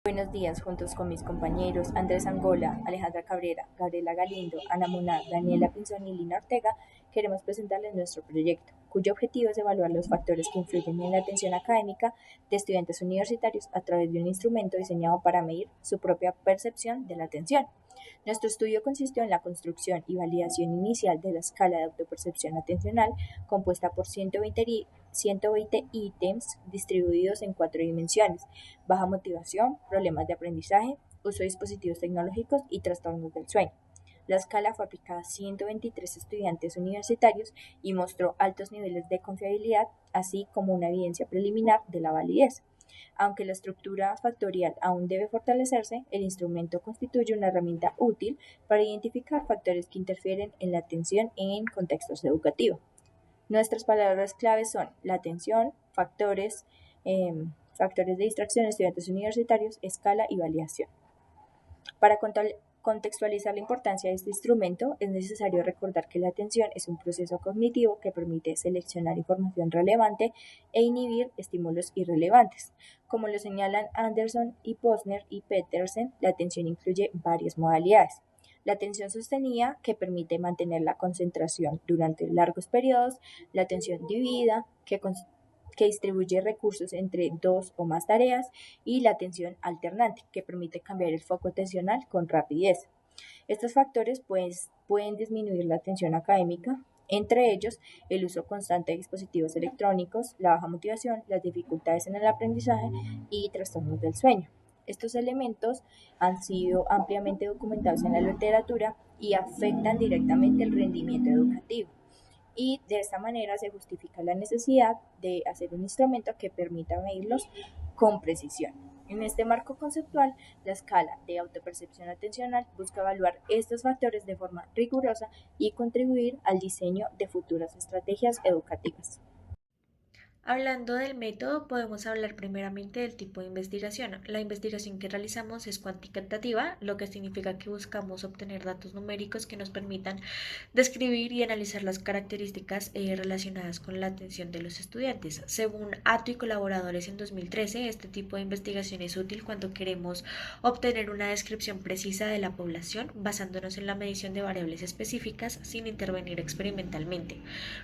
Buenos días, juntos con mis compañeros Andrés Angola, Alejandra Cabrera, Gabriela Galindo, Ana Munar, Daniela Pinzón y Lina Ortega, queremos presentarles nuestro proyecto, cuyo objetivo es evaluar los factores que influyen en la atención académica de estudiantes universitarios a través de un instrumento diseñado para medir su propia percepción de la atención. Nuestro estudio consistió en la construcción y validación inicial de la escala de autopercepción atencional, compuesta por 120 ítems distribuidos en 4 dimensiones: baja motivación, problemas de aprendizaje, uso de dispositivos tecnológicos y trastornos del sueño. La escala fue aplicada a 123 estudiantes universitarios y mostró altos niveles de confiabilidad, así como una evidencia preliminar de la validez. Aunque la estructura factorial aún debe fortalecerse, el instrumento constituye una herramienta útil para identificar factores que interfieren en la atención en contextos educativos. Nuestras palabras claves son la atención, factores de distracción en estudiantes universitarios, escala y validación. Para contextualizar la importancia de este instrumento, es necesario recordar que la atención es un proceso cognitivo que permite seleccionar información relevante e inhibir estímulos irrelevantes. Como lo señalan Anderson y Posner y Petersen, la atención incluye varias modalidades. La atención sostenida, que permite mantener la concentración durante largos periodos; la atención dividida, que distribuye recursos entre dos o más tareas; y la atención alternante, que permite cambiar el foco atencional con rapidez. Estos factores pueden disminuir la atención académica, entre ellos el uso constante de dispositivos electrónicos, la baja motivación, las dificultades en el aprendizaje y trastornos del sueño. Estos elementos han sido ampliamente documentados en la literatura y afectan directamente el rendimiento educativo. Y de esta manera se justifica la necesidad de hacer un instrumento que permita medirlos con precisión. En este marco conceptual, la escala de autopercepción atencional busca evaluar estos factores de forma rigurosa y contribuir al diseño de futuras estrategias educativas. Hablando del método, podemos hablar primeramente del tipo de investigación. La investigación que realizamos es cuantitativa, lo que significa que buscamos obtener datos numéricos que nos permitan describir y analizar las características relacionadas con la atención de los estudiantes. Según Atto y colaboradores en 2013, este tipo de investigación es útil cuando queremos obtener una descripción precisa de la población basándonos en la medición de variables específicas sin intervenir experimentalmente.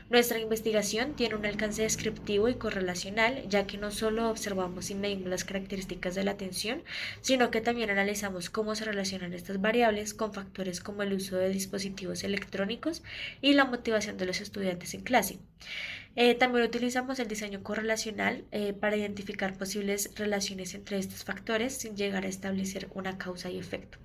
Nuestra investigación tiene un alcance descriptivo y correlacional, ya que no solo observamos y medimos las características de la atención, sino que también analizamos cómo se relacionan estas variables con factores como el uso de dispositivos electrónicos y la motivación de los estudiantes en clase. También utilizamos el diseño correlacional para identificar posibles relaciones entre estos factores sin llegar a establecer una causa y efecto.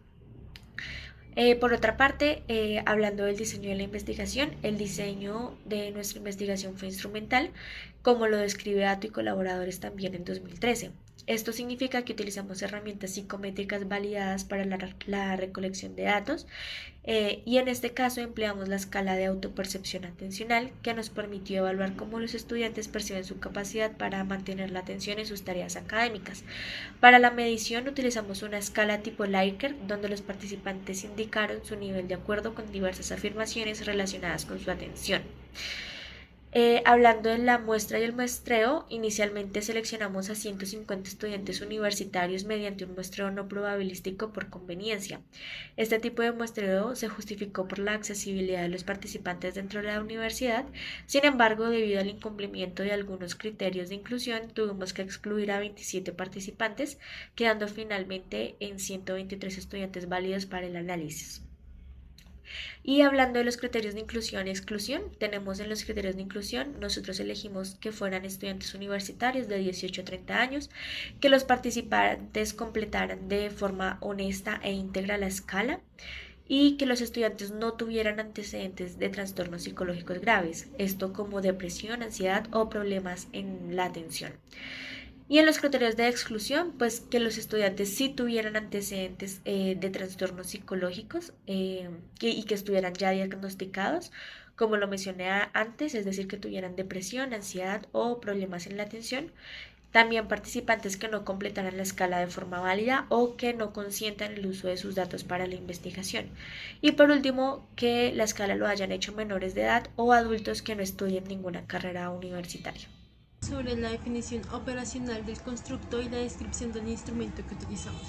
Por otra parte, hablando del diseño de la investigación, el diseño de nuestra investigación fue instrumental, como lo describe Atto y colaboradores también en 2013. Esto significa que utilizamos herramientas psicométricas validadas para la recolección de datos y en este caso empleamos la escala de autopercepción atencional que nos permitió evaluar cómo los estudiantes perciben su capacidad para mantener la atención en sus tareas académicas. Para la medición utilizamos una escala tipo Likert donde los participantes indicaron su nivel de acuerdo con diversas afirmaciones relacionadas con su atención. Hablando de la muestra y el muestreo, inicialmente seleccionamos a 150 estudiantes universitarios mediante un muestreo no probabilístico por conveniencia. Este tipo de muestreo se justificó por la accesibilidad de los participantes dentro de la universidad. Sin embargo, debido al incumplimiento de algunos criterios de inclusión, tuvimos que excluir a 27 participantes, quedando finalmente en 123 estudiantes válidos para el análisis. Y hablando de los criterios de inclusión y exclusión, tenemos en los criterios de inclusión, nosotros elegimos que fueran estudiantes universitarios de 18 a 30 años, que los participantes completaran de forma honesta e íntegra la escala y que los estudiantes no tuvieran antecedentes de trastornos psicológicos graves, esto como depresión, ansiedad o problemas en la atención. Y en los criterios de exclusión, pues que los estudiantes sí tuvieran antecedentes de trastornos psicológicos y que estuvieran ya diagnosticados, como lo mencioné antes, es decir, que tuvieran depresión, ansiedad o problemas en la atención. También participantes que no completaran la escala de forma válida o que no consientan el uso de sus datos para la investigación. Y por último, que la escala lo hayan hecho menores de edad o adultos que no estudien ninguna carrera universitaria. sobre la definición operacional del constructo y la descripción del instrumento que utilizamos.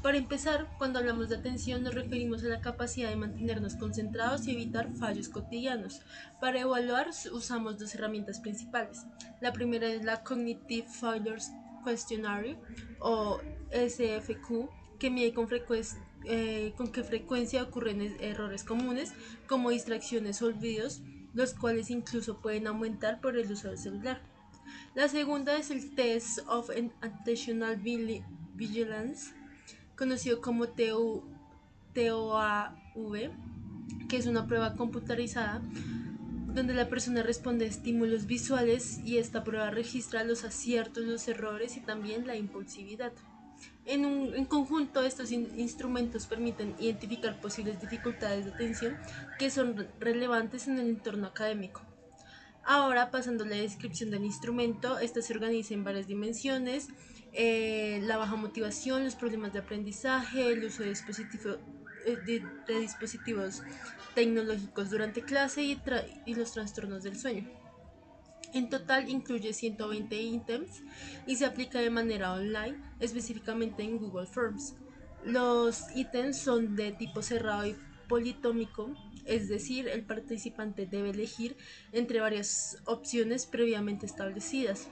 Para empezar, cuando hablamos de atención nos referimos a la capacidad de mantenernos concentrados y evitar fallos cotidianos. Para evaluar usamos dos herramientas principales. La primera es la Cognitive Failures Questionnaire o SFQ, que mide con qué frecuencia ocurren errores comunes como distracciones o olvidos, los cuales incluso pueden aumentar por el uso del celular. La segunda es el Test of Attentional Vigilance, conocido como TOAV, que es una prueba computarizada donde la persona responde a estímulos visuales y esta prueba registra los aciertos, los errores y también la impulsividad. En conjunto, estos instrumentos permiten identificar posibles dificultades de atención que son relevantes en el entorno académico. Ahora, pasando a la descripción del instrumento, esta se organiza en varias dimensiones: la baja motivación, los problemas de aprendizaje, el uso de dispositivos tecnológicos durante clase y los trastornos del sueño. En total incluye 120 ítems y se aplica de manera online, específicamente en Google Forms. Los ítems son de tipo cerrado y politómico, es decir, el participante debe elegir entre varias opciones previamente establecidas.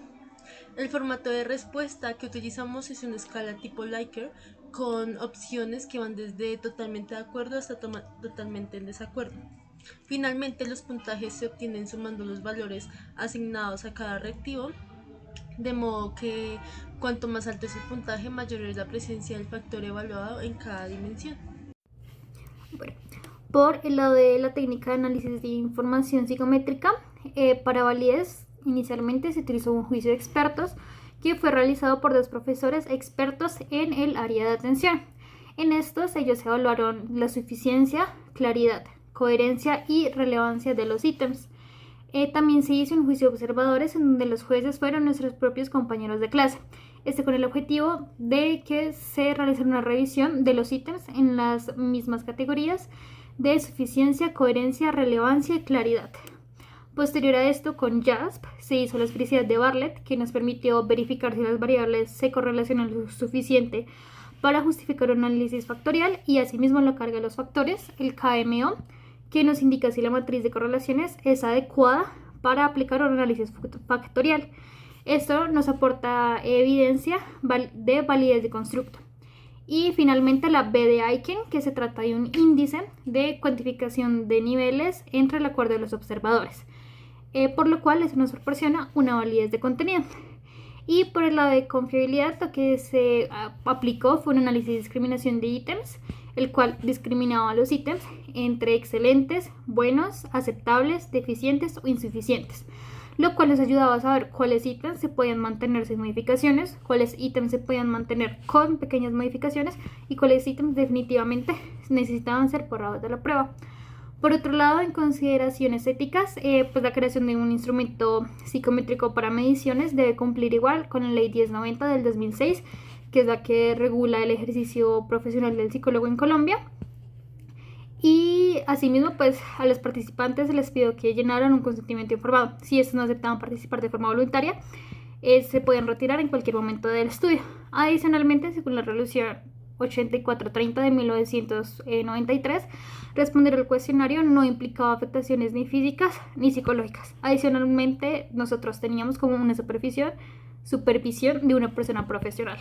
El formato de respuesta que utilizamos es una escala tipo Likert con opciones que van desde totalmente de acuerdo hasta totalmente en desacuerdo. Finalmente, los puntajes se obtienen sumando los valores asignados a cada reactivo, de modo que cuanto más alto es el puntaje, mayor es la presencia del factor evaluado en cada dimensión. Bueno, por el lado de la técnica de análisis de información psicométrica, para validez inicialmente se utilizó un juicio de expertos que fue realizado por dos profesores expertos en el área de atención. En estos ellos evaluaron la suficiencia, claridad, coherencia y relevancia de los ítems. También se hizo un juicio de observadores en donde los jueces fueron nuestros propios compañeros de clase, con el objetivo de que se realizara una revisión de los ítems en las mismas categorías de suficiencia, coherencia, relevancia y claridad. Posterior a esto, con JASP se hizo la esfericidad de Bartlett, que nos permitió verificar si las variables se correlacionan lo suficiente para justificar un análisis factorial, y asimismo la carga de los factores, el KMO, que nos indica si la matriz de correlaciones es adecuada para aplicar un análisis factorial. Esto nos aporta evidencia de validez de constructo. Y finalmente la B de Aiken, que se trata de un índice de cuantificación de niveles entre el acuerdo de los observadores, por lo cual eso nos proporciona una validez de contenido. Y por el lado de confiabilidad, lo que se aplicó fue un análisis de discriminación de ítems, el cual discriminaba los ítems entre excelentes, buenos, aceptables, deficientes o insuficientes, lo cual nos ayudaba a saber cuáles ítems se podían mantener sin modificaciones, cuáles ítems se podían mantener con pequeñas modificaciones y cuáles ítems definitivamente necesitaban ser borrados de la prueba. Por otro lado, en consideraciones éticas, pues la creación de un instrumento psicométrico para mediciones debe cumplir igual con la Ley 1090 del 2006, que es la que regula el ejercicio profesional del psicólogo en Colombia. Y asimismo, pues a los participantes se les pidió que llenaran un consentimiento informado. Si estos no aceptaban participar de forma voluntaria, se podían retirar en cualquier momento del estudio. Adicionalmente, según la resolución 8430 de 1993, responder al cuestionario no implicaba afectaciones ni físicas ni psicológicas. Adicionalmente, nosotros teníamos como una supervisión de una persona profesional.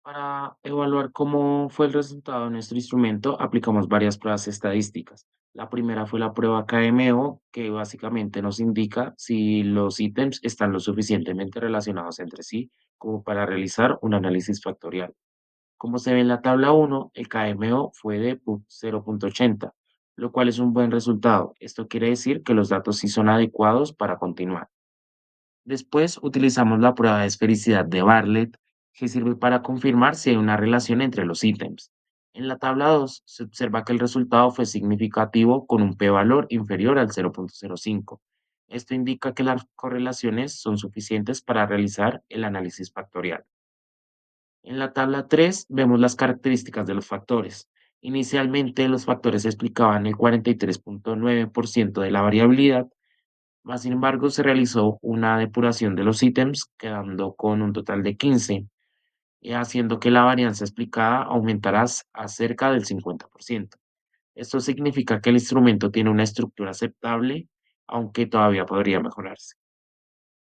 Para evaluar cómo fue el resultado de nuestro instrumento, aplicamos varias pruebas estadísticas. La primera fue la prueba KMO, que básicamente nos indica si los ítems están lo suficientemente relacionados entre sí como para realizar un análisis factorial. Como se ve en la tabla 1, el KMO fue de 0.80, lo cual es un buen resultado. Esto quiere decir que los datos sí son adecuados para continuar. Después utilizamos la prueba de esfericidad de Bartlett, que sirve para confirmar si hay una relación entre los ítems. En la tabla 2 se observa que el resultado fue significativo con un p-valor inferior al 0.05. Esto indica que las correlaciones son suficientes para realizar el análisis factorial. En la tabla 3 vemos las características de los factores. Inicialmente los factores explicaban el 43.9% de la variabilidad, Más sin embargo, se realizó una depuración de los ítems, quedando con un total de 15, haciendo que la varianza explicada aumentara a cerca del 50%. Esto significa que el instrumento tiene una estructura aceptable, aunque todavía podría mejorarse.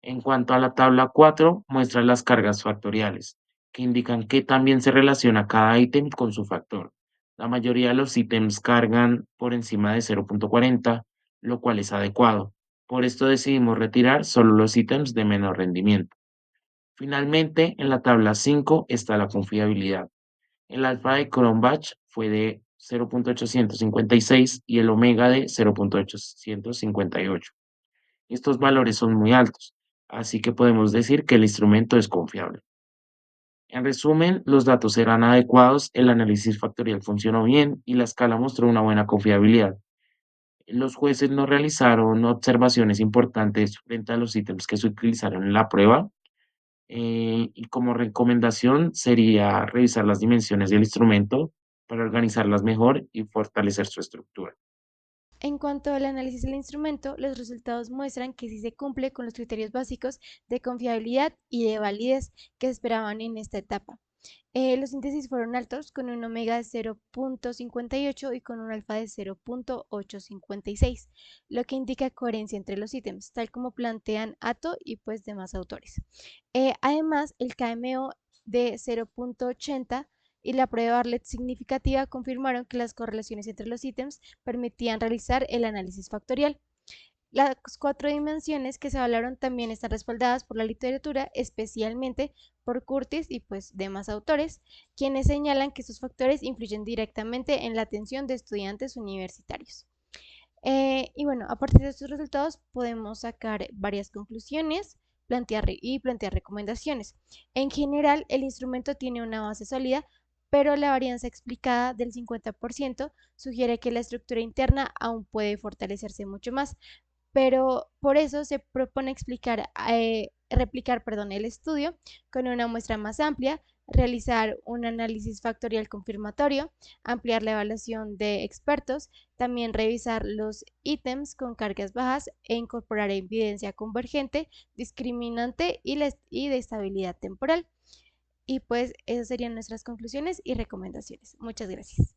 En cuanto a la tabla 4, muestra las cargas factoriales, que indican que también se relaciona cada ítem con su factor. La mayoría de los ítems cargan por encima de 0.40, lo cual es adecuado. Por esto decidimos retirar solo los ítems de menor rendimiento. Finalmente, en la tabla 5 está la confiabilidad. El alfa de Cronbach fue de 0.856 y el omega de 0.858. Estos valores son muy altos, así que podemos decir que el instrumento es confiable. En resumen, los datos eran adecuados, el análisis factorial funcionó bien y la escala mostró una buena confiabilidad. Los jueces no realizaron observaciones importantes frente a los ítems que se utilizaron en la prueba, y como recomendación sería revisar las dimensiones del instrumento para organizarlas mejor y fortalecer su estructura. En cuanto al análisis del instrumento, los resultados muestran que sí se cumple con los criterios básicos de confiabilidad y de validez que se esperaban en esta etapa. Los síntesis fueron altos, con un omega de 0.58 y con un alfa de 0.856, lo que indica coherencia entre los ítems, tal como plantean Atto y pues demás autores. Además, el KMO de 0.80 y la prueba Bartlett significativa confirmaron que las correlaciones entre los ítems permitían realizar el análisis factorial. Las cuatro dimensiones que se hablaron también están respaldadas por la literatura, especialmente por Curtis y pues demás autores, quienes señalan que estos factores influyen directamente en la atención de estudiantes universitarios. Y bueno, a partir de estos resultados podemos sacar varias conclusiones y plantear recomendaciones. En general, el instrumento tiene una base sólida, pero la varianza explicada del 50% sugiere que la estructura interna aún puede fortalecerse mucho más, pero por eso se propone replicar, el estudio con una muestra más amplia, realizar un análisis factorial confirmatorio, ampliar la evaluación de expertos, también revisar los ítems con cargas bajas e incorporar evidencia convergente, discriminante y de estabilidad temporal. Y pues esas serían nuestras conclusiones y recomendaciones. Muchas gracias.